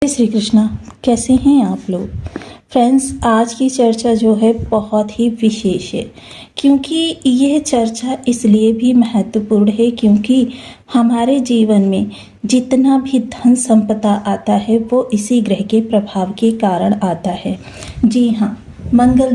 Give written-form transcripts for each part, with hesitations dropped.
श्री कृष्णा। कैसे हैं आप लोग फ्रेंड्स? आज की चर्चा जो है बहुत ही विशेष है, क्योंकि यह चर्चा इसलिए भी महत्वपूर्ण है क्योंकि हमारे जीवन में जितना भी धन संपदा आता है वो इसी ग्रह के प्रभाव के कारण आता है। जी हाँ, मंगल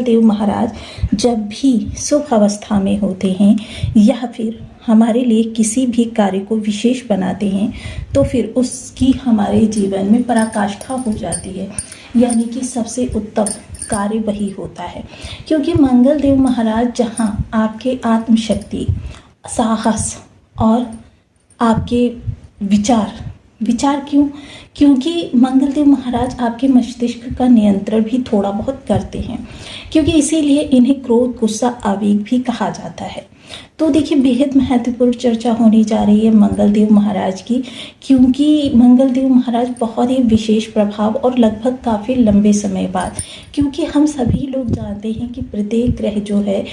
देव महाराज जब भी शुभ अवस्था में होते हैं या फिर हमारे लिए किसी भी कार्य को विशेष बनाते हैं तो फिर उसकी हमारे जीवन में पराकाष्ठा हो जाती है, यानी कि सबसे उत्तम कार्य वही होता है। क्योंकि मंगल देव महाराज जहाँ आपके आत्मशक्ति, साहस और आपके विचार क्योंकि मंगल देव महाराज आपके मस्तिष्क का नियंत्रण भी थोड़ा बहुत करते हैं, क्योंकि इसीलिए इन्हें क्रोध, गुस्सा, आवेग भी कहा जाता है। तो देखिए, बेहद महत्वपूर्ण चर्चा होने जा रही है मंगल देव महाराज की, क्योंकि मंगल देव महाराज बहुत ही विशेष प्रभाव और लगभग काफ़ी लंबे समय बाद, क्योंकि हम सभी लोग जानते हैं कि प्रत्येक ग्रह जो है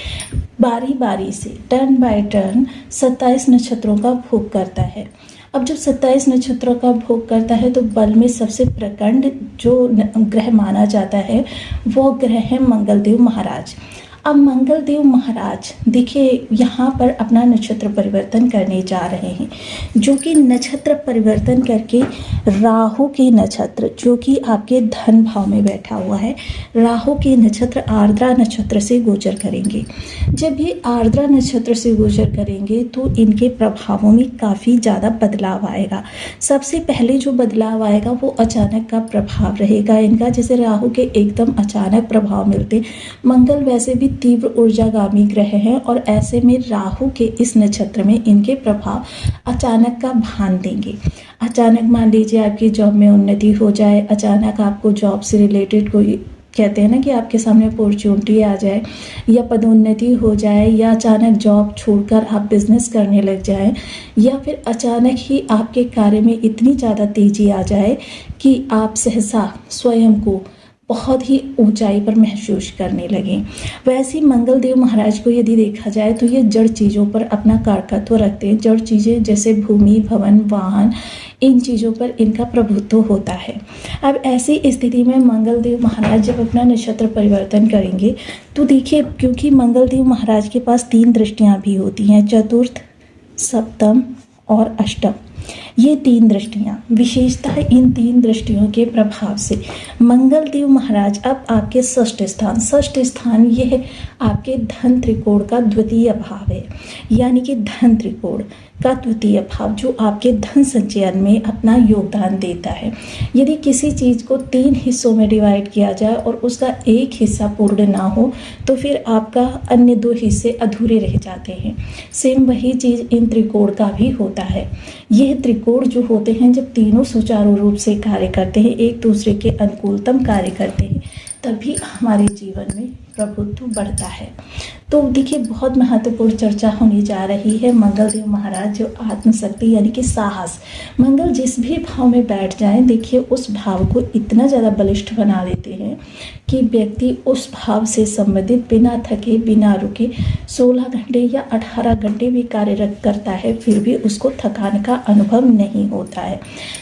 बारी बारी से टर्न बाय टर्न 27 नक्षत्रों का भोग करता है। अब जब 27 नक्षत्रों का भोग करता है तो बल में सबसे प्रचंड जो ग्रह माना जाता है वो ग्रह है मंगल देव महाराज। अब मंगल देव महाराज देखिए यहाँ पर अपना नक्षत्र परिवर्तन करने जा रहे हैं, जो कि नक्षत्र परिवर्तन करके राहु के नक्षत्र, जो कि आपके धन भाव में बैठा हुआ है, राहु के नक्षत्र आर्द्रा नक्षत्र से गोचर करेंगे। जब ये आर्द्रा नक्षत्र से गोचर करेंगे तो इनके प्रभावों में काफ़ी ज़्यादा बदलाव आएगा। सबसे पहले जो बदलाव आएगा वो अचानक का प्रभाव रहेगा इनका। जैसे राहु के एकदम अचानक प्रभाव मिलते, मंगल वैसे भी तीव्र ऊर्जागामी ग्रह है और ऐसे में राहु के इस नक्षत्र में इनके प्रभाव अचानक का भान देंगे। अचानक मान लीजिए आपकी जॉब में उन्नति हो जाए, अचानक आपको जॉब से रिलेटेड कोई, कहते हैं ना कि आपके सामने अपॉर्चुनिटी आ जाए या पदोन्नति हो जाए, या अचानक जॉब छोड़कर आप बिजनेस करने लग जाएं, या फिर अचानक ही आपके कार्य में इतनी ज़्यादा तेजी आ जाए कि आप सहसा स्वयं को बहुत ही ऊंचाई पर महसूस करने लगे। वैसे ही मंगल देव महाराज को यदि देखा जाए तो ये जड़ चीज़ों पर अपना कारकत्व रखते हैं। जड़ चीज़ें जैसे भूमि, भवन, वाहन, इन चीज़ों पर इनका प्रभुत्व होता है। अब ऐसी स्थिति में मंगल देव महाराज जब अपना नक्षत्र परिवर्तन करेंगे तो देखिए, क्योंकि मंगल देव महाराज के पास 3 दृष्टियाँ भी होती हैं, चतुर्थ, सप्तम और अष्टम। ये 3 दृष्टियाँ, विशेषतः इन 3 दृष्टियों के प्रभाव से मंगल देव महाराज अब आपके षष्ठ स्थान यह आपके धन त्रिकोण का द्वितीय भाव है, यानी कि धन त्रिकोण का द्वितीय भाव जो आपके धन संचयन में अपना योगदान देता है। यदि किसी चीज़ को 3 हिस्सों में डिवाइड किया जाए और उसका एक हिस्सा पूर्ण ना हो तो फिर आपका अन्य 2 हिस्से अधूरे रह जाते हैं। सेम वही चीज़ इन त्रिकोण का भी होता है। यह त्रिकोण जो होते हैं जब तीनों सुचारू रूप से कार्य करते हैं, एक दूसरे के अनुकूलतम कार्य करते हैं, तभी हमारे जीवन में प्रभुत्व बढ़ता है। तो देखिए, बहुत महत्वपूर्ण चर्चा होने जा रही है। मंगल देव महाराज जो आत्मशक्ति यानी कि साहस, मंगल जिस भी भाव में बैठ जाए, देखिए उस भाव को इतना ज़्यादा बलिष्ठ बना देते हैं कि व्यक्ति उस भाव से संबंधित बिना थके, बिना रुके 16 घंटे या 18 घंटे भी कार्यरत करता है, फिर भी उसको थकान का अनुभव नहीं होता है।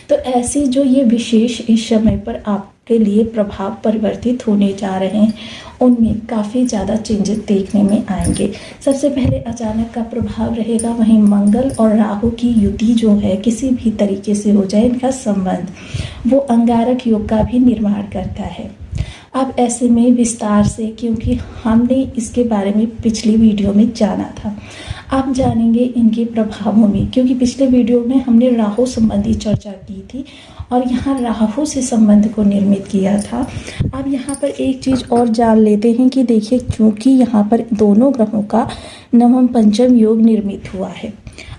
तो ऐसी जो ये विशेष इस समय पर आपके लिए प्रभाव परिवर्तित होने जा रहे हैं, उनमें काफ़ी ज़्यादा चेंजेस देखने में आएंगे। सबसे पहले अचानक का प्रभाव रहेगा, वहीं मंगल और राहु की युति जो है किसी भी तरीके से हो जाए, इनका संबंध वो अंगारक योग का भी निर्माण करता है। अब ऐसे में विस्तार से, क्योंकि हमने इसके बारे में पिछली वीडियो में जाना था, आप जानेंगे इनके प्रभावों में, क्योंकि पिछले वीडियो में हमने राहु संबंधी चर्चा की थी और यहाँ राहु से संबंध को निर्मित किया था। अब यहाँ पर एक चीज़ और जान लेते हैं कि देखिए, क्योंकि यहाँ पर दोनों ग्रहों का नवम पंचम योग निर्मित हुआ है।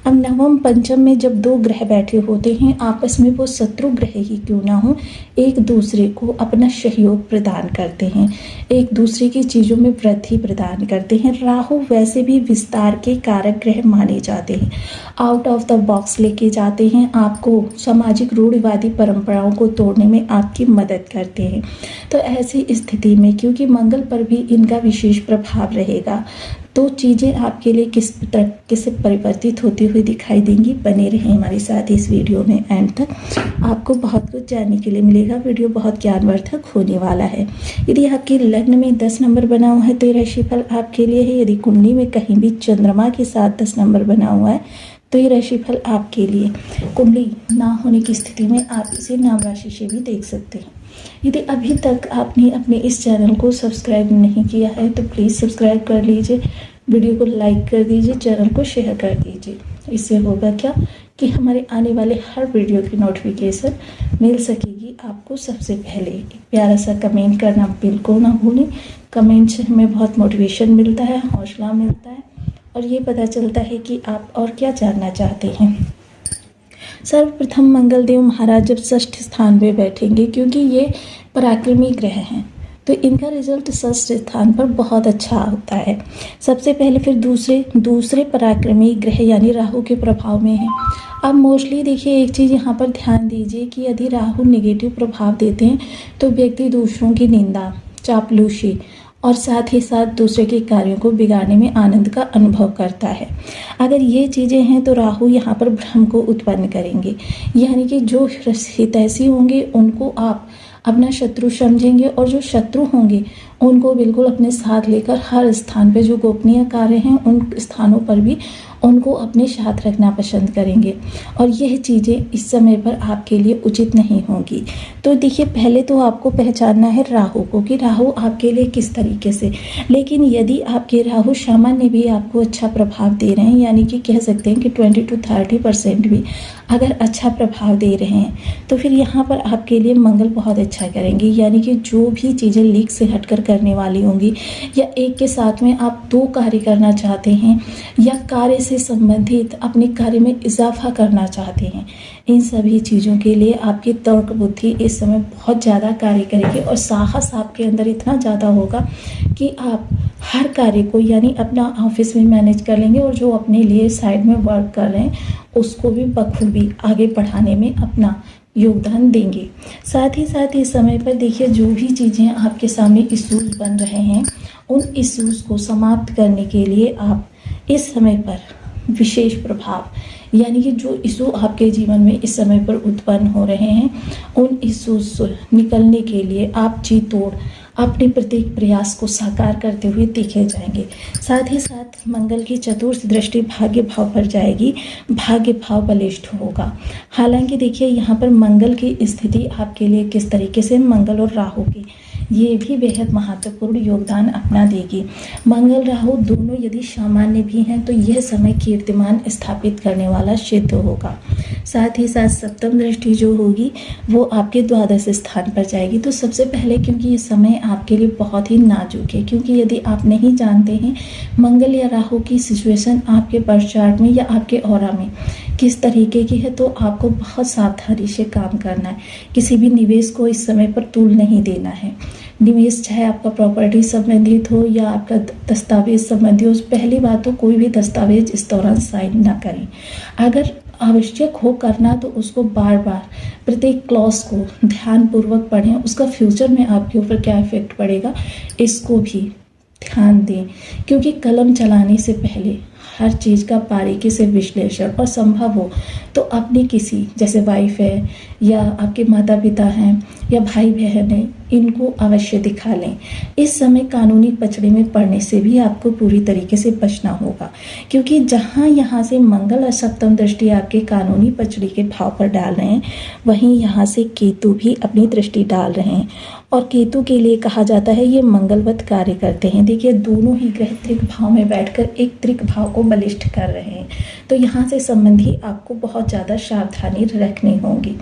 अब नवम पंचम में जब 2 ग्रह बैठे होते हैं, आपस में वो शत्रु ग्रह ही क्यों ना हो, एक दूसरे को अपना सहयोग प्रदान करते हैं, एक दूसरे की चीज़ों में वृद्धि प्रदान करते हैं। राहु वैसे भी विस्तार के कारक ग्रह माने जाते हैं, आउट ऑफ द बॉक्स लेके जाते हैं, आपको सामाजिक रूढ़िवादी परंपराओं को तोड़ने में आपकी मदद करते हैं। तो ऐसी स्थिति में क्योंकि मंगल पर भी इनका विशेष प्रभाव रहेगा, तो चीज़ें आपके लिए किस तरीके से परिवर्तित होती हुई दिखाई देंगी। बने रहें हमारे साथ इस वीडियो में एंड तक, आपको बहुत कुछ जानने के लिए मिलेगा। वीडियो बहुत ज्ञानवर्धक होने वाला है। यदि आपके लग्न में 10 नंबर बना हुआ है तो ये राशिफल आपके लिए है। यदि कुंडली में कहीं भी चंद्रमा के साथ 10 नंबर बना हुआ है तो ये राशिफल आपके लिए। कुंडली ना होने की स्थिति में आप इसे नाम राशि से भी देख सकते हैं। यदि अभी तक आपने अपने इस चैनल को सब्सक्राइब नहीं किया है तो प्लीज़ सब्सक्राइब कर लीजिए, वीडियो को लाइक कर दीजिए, चैनल को शेयर कर दीजिए। इससे होगा क्या कि हमारे आने वाले हर वीडियो की नोटिफिकेशन मिल सकेगी आपको सबसे पहले। एक प्यारा सा कमेंट करना बिल्कुल ना भूलें। कमेंट से हमें बहुत मोटिवेशन मिलता है, हौसला मिलता है और ये पता चलता है कि आप और क्या जानना चाहते हैं। सर्वप्रथम मंगलदेव महाराज जब षष्ठ स्थान पे बैठेंगे, क्योंकि ये पराक्रमी ग्रह हैं तो इनका रिजल्ट षष्ठ स्थान पर बहुत अच्छा होता है। सबसे पहले फिर दूसरे पराक्रमी ग्रह यानी राहु के प्रभाव में है। अब मोस्टली देखिए एक चीज़ यहाँ पर ध्यान दीजिए कि यदि राहु नेगेटिव प्रभाव देते हैं तो व्यक्ति दूसरों की निंदा, चापलूसी और साथ ही साथ दूसरे के कार्यों को बिगाड़ने में आनंद का अनुभव करता है। अगर ये चीज़ें हैं तो राहु यहाँ पर भ्रम को उत्पन्न करेंगे, यानी कि जो हितैषी होंगे उनको आप अपना शत्रु समझेंगे और जो शत्रु होंगे उनको बिल्कुल अपने साथ लेकर हर स्थान पे जो गोपनीय कार्य हैं उन स्थानों पर भी उनको अपने साथ रखना पसंद करेंगे और यह चीज़ें इस समय पर आपके लिए उचित नहीं होंगी। तो देखिए पहले तो आपको पहचानना है राहु को कि राहु आपके लिए किस तरीके से। लेकिन यदि आपके राहु सामान्य भी आपको अच्छा प्रभाव दे रहे हैं, यानी कि कह सकते हैं कि 20 to 30% भी अगर अच्छा प्रभाव दे रहे हैं तो फिर यहाँ पर आपके लिए मंगल बहुत अच्छा करेंगे। यानी कि जो भी चीज़ें लीक से हटकर करने वाली होंगी या एक के साथ में आप 2 कार्य करना चाहते हैं या कार्य से संबंधित अपने कार्य में इजाफा करना चाहते हैं, इन सभी चीज़ों के लिए आपकी तर्क बुद्धि इस समय बहुत ज़्यादा कार्य करेगी और साहस आपके अंदर इतना ज़्यादा होगा कि आप हर कार्य को यानी अपना ऑफिस में मैनेज कर लेंगे और जो अपने लिए साइड में वर्क कर रहे हैं उसको भी बखूबी आगे बढ़ाने में अपना योगदान देंगे। साथ ही साथ इस समय पर देखिए जो भी चीज़ें आपके सामने इश्यूज बन रहे हैं उन इश्यूज को समाप्त करने के लिए आप इस समय पर विशेष प्रभाव यानी कि जो इशू आपके जीवन में इस समय पर उत्पन्न हो रहे हैं उन इश्यूज से निकलने के लिए आप जी तोड़ अपने प्रत्येक प्रयास को साकार करते हुए देखे जाएंगे। साथ ही साथ मंगल की चतुर्थ दृष्टि भाग्य भाव पर जाएगी, भाग्य भाव बलिष्ठ होगा। हालांकि देखिए यहाँ पर मंगल की स्थिति आपके लिए किस तरीके से, मंगल और राहु की ये भी बेहद महत्वपूर्ण योगदान अपना देगी। मंगल राहु दोनों यदि सामान्य भी हैं तो यह समय कीर्तिमान स्थापित करने वाला सिद्ध होगा। साथ ही साथ सप्तम दृष्टि जो होगी वो आपके द्वादश स्थान पर जाएगी। तो सबसे पहले क्योंकि ये समय आपके लिए बहुत ही नाजुक है, क्योंकि यदि आप नहीं जानते हैं मंगल या राहु की सिचुएशन आपके बर्थ चार्ट में या आपके ऑरा में किस तरीके की है तो आपको बहुत सावधानी से काम करना है। किसी भी निवेश को इस समय पर तूल नहीं देना है। निवेश चाहे आपका प्रॉपर्टी संबंधित हो या आपका दस्तावेज संबंधी हो, पहली बात तो कोई भी दस्तावेज इस दौरान साइन ना करें। अगर आवश्यक हो करना तो उसको बार बार प्रत्येक क्लॉज को ध्यानपूर्वक पढ़ें, उसका फ्यूचर में आपके ऊपर क्या इफेक्ट पड़ेगा इसको भी ध्यान दें, क्योंकि कलम चलाने से पहले हर चीज़ का बारीकी से विश्लेषण और संभव हो तो अपने किसी जैसे वाइफ है या आपके माता पिता हैं या भाई बहन हैं इनको अवश्य दिखा लें। इस समय कानूनी पचड़े में पड़ने से भी आपको पूरी तरीके से बचना होगा, क्योंकि जहां यहाँ से मंगल और सप्तम दृष्टि आपके कानूनी पचड़ी के भाव पर डाल रहे हैं वहीं यहाँ से केतु भी अपनी दृष्टि डाल रहे हैं और केतु के लिए कहा जाता है ये मंगलवत कार्य करते हैं। देखिए दोनों ही ग्रह त्रिक भाव में बैठकर एक त्रिक भाव को बलिष्ठ कर रहे हैं, तो यहाँ से संबंधी आपको बहुत ज़्यादा सावधानी रखनी होगी,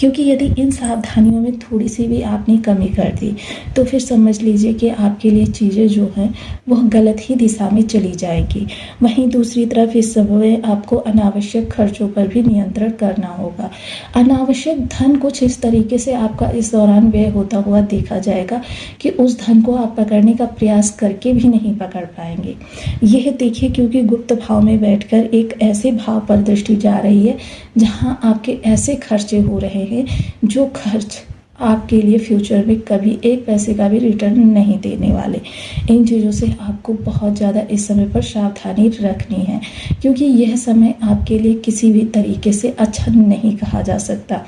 क्योंकि यदि इन सावधानियों में थोड़ी सी भी आपने कमी कर दी तो फिर समझ लीजिए कि आपके लिए चीज़ें जो हैं वह गलत ही दिशा में चली जाएगी। वहीं दूसरी तरफ इस समय आपको अनावश्यक खर्चों पर भी नियंत्रण करना होगा। अनावश्यक धन कुछ इस तरीके से आपका इस दौरान व्यय होता हुआ देखा जाएगा कि उस धन को आप पकड़ने का प्रयास करके भी नहीं पकड़ पाएंगे। यह देखिए क्योंकि गुप्त भाव में बैठकर एक ऐसे भाव पर दृष्टि जा रही है जहां आपके ऐसे खर्चे हो रहे हैं जो खर्च आपके लिए फ्यूचर में कभी एक पैसे का भी रिटर्न नहीं देने वाले। इन चीज़ों से आपको बहुत ज़्यादा इस समय पर सावधानी रखनी है, क्योंकि यह समय आपके लिए किसी भी तरीके से अच्छा नहीं कहा जा सकता।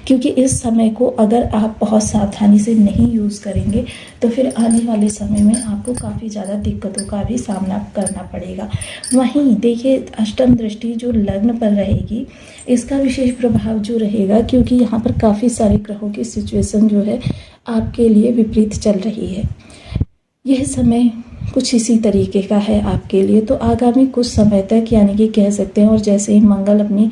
क्योंकि इस समय को अगर आप बहुत सावधानी से नहीं यूज़ करेंगे तो फिर आने वाले समय में आपको काफ़ी ज़्यादा दिक्कतों का भी सामना करना पड़ेगा। वहीं देखिए, अष्टम दृष्टि जो लग्न पर रहेगी, इसका विशेष प्रभाव जो रहेगा, क्योंकि यहाँ पर काफ़ी सारे ग्रहों की सिचुएशन जो है आपके लिए विपरीत चल रही है। यह समय कुछ इसी तरीके का है आपके लिए। तो आगामी कुछ समय तक, यानी कि कह सकते हैं, और जैसे ही मंगल अपनी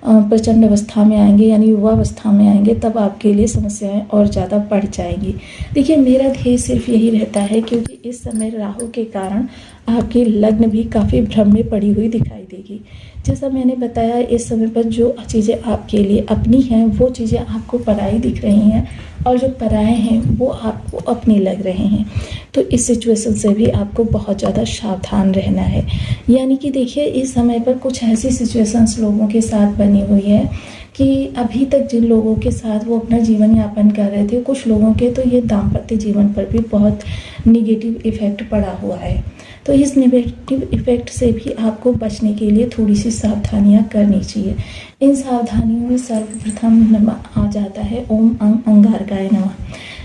प्रचंड अवस्था में आएंगे, यानी युवा अवस्था में आएंगे, तब आपके लिए समस्याएं और ज़्यादा बढ़ जाएंगी। देखिए, मेरा ध्येय सिर्फ यही रहता है, क्योंकि इस समय राहु के कारण आपकी लग्न भी काफ़ी भ्रम में पड़ी हुई दिखाई देगी। जैसा मैंने बताया, इस समय पर जो चीज़ें आपके लिए अपनी हैं वो चीज़ें आपको पराई दिख रही हैं, और जो पराए हैं वो आपको अपने लग रहे हैं। तो इस सिचुएशन से भी आपको बहुत ज़्यादा सावधान रहना है। यानी कि देखिए, इस समय पर कुछ ऐसी सिचुएशंस लोगों के साथ बनी हुई है कि अभी तक जिन लोगों के साथ वो अपना जीवन यापन कर रहे थे, कुछ लोगों के तो ये दाम्पत्य जीवन पर भी बहुत निगेटिव इफ़ेक्ट पड़ा हुआ है। तो इस नेगेटिव इफ़ेक्ट से भी आपको बचने के लिए थोड़ी सी सावधानियां करनी चाहिए। इन सावधानियों में सर्वप्रथम आ जाता है ओम अंगारकाय नमः।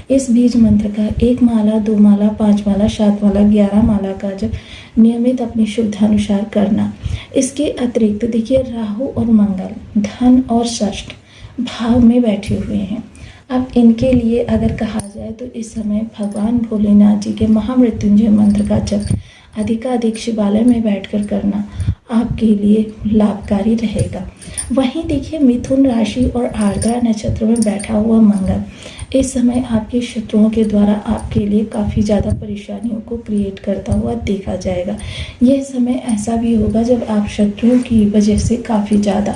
इस बीज मंत्र का 1 माला, 2 माला, 5 माला, 7 माला, 11 माला का जब नियमित अपनी शुद्धानुसार करना। इसके अतिरिक्त देखिए, राहु और मंगल धन और षष्ठ भाव में बैठे हुए हैं। अब इनके लिए अगर कहा जाए तो इस समय भगवान भोलेनाथ जी के महामृत्युंजय मंत्र का जप अधिकाधिक शिवालय में बैठकर करना आपके लिए लाभकारी रहेगा। वहीं देखिए, मिथुन राशि और आर्द्रा नक्षत्र में बैठा हुआ मंगल इस समय आपके शत्रुओं के द्वारा आपके लिए काफ़ी ज़्यादा परेशानियों को क्रिएट करता हुआ देखा जाएगा। यह समय ऐसा भी होगा जब आप शत्रुओं की वजह से काफ़ी ज़्यादा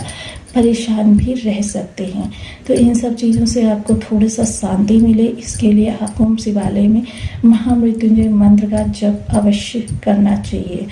परेशान भी रह सकते हैं। तो इन सब चीज़ों से आपको थोड़ा सा शांति मिले, इसके लिए आप ओम शिवालय में महामृत्युंजय मंत्र का जप अवश्य करना चाहिए।